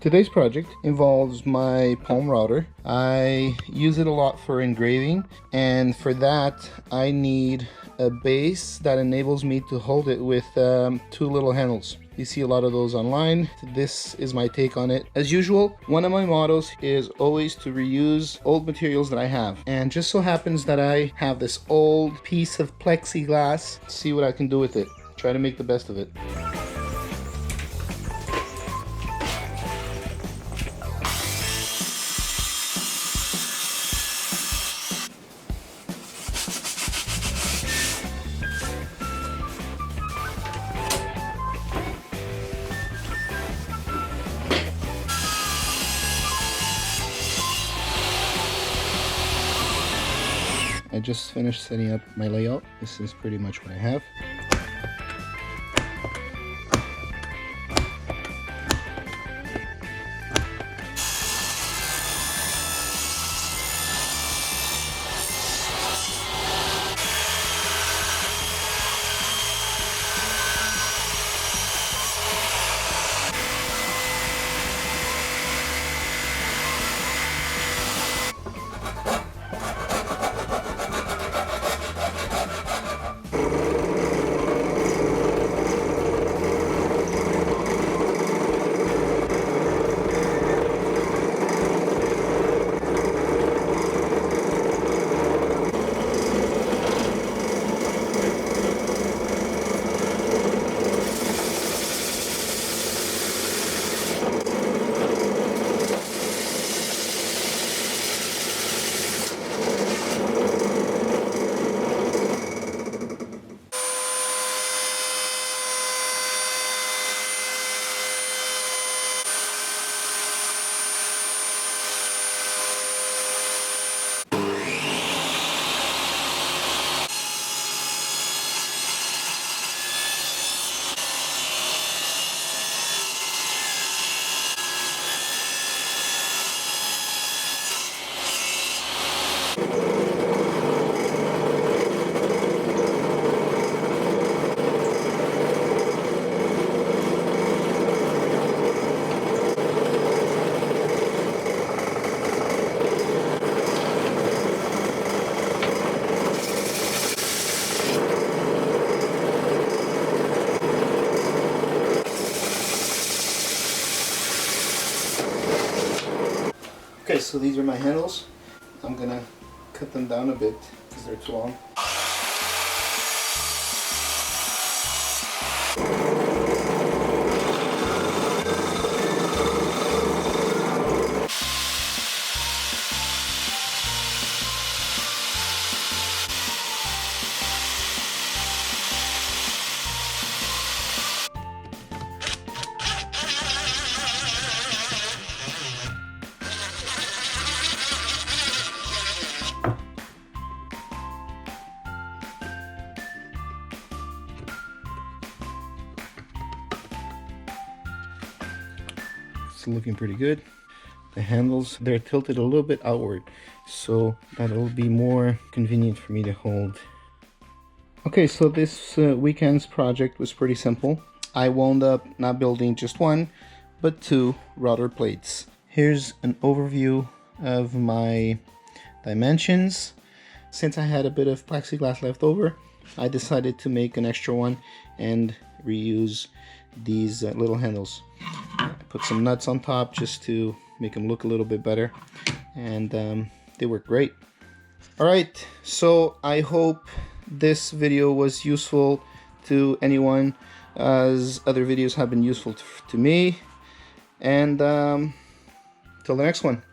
Today's project involves my palm router. I use it a lot for engraving, and for that I need a base that enables me to hold it with two little handles. You see a lot of those online. This is my take on it. As usual, one of my mottos is always to reuse old materials that I have. And just so happens that I have this old piece of plexiglass. See what I can do with it. Try to make the best of it. I just finished setting up my layout. This is pretty much what I have. Okay, so these are my handles. I'm gonna cut them down a bit because they're too long. It's looking pretty good. The handles, they're tilted a little bit outward, so that'll be more convenient for me to hold. Okay, so this weekend's project was pretty simple. I wound up not building just one, but two router plates. Here's an overview of my dimensions. Since I had a bit of plexiglass left over, I decided to make an extra one and reuse these little handles. I put some nuts on top just to make them look a little bit better, and they work great. Alright, so I hope this video was useful to anyone, as other videos have been useful to me, and till the next one.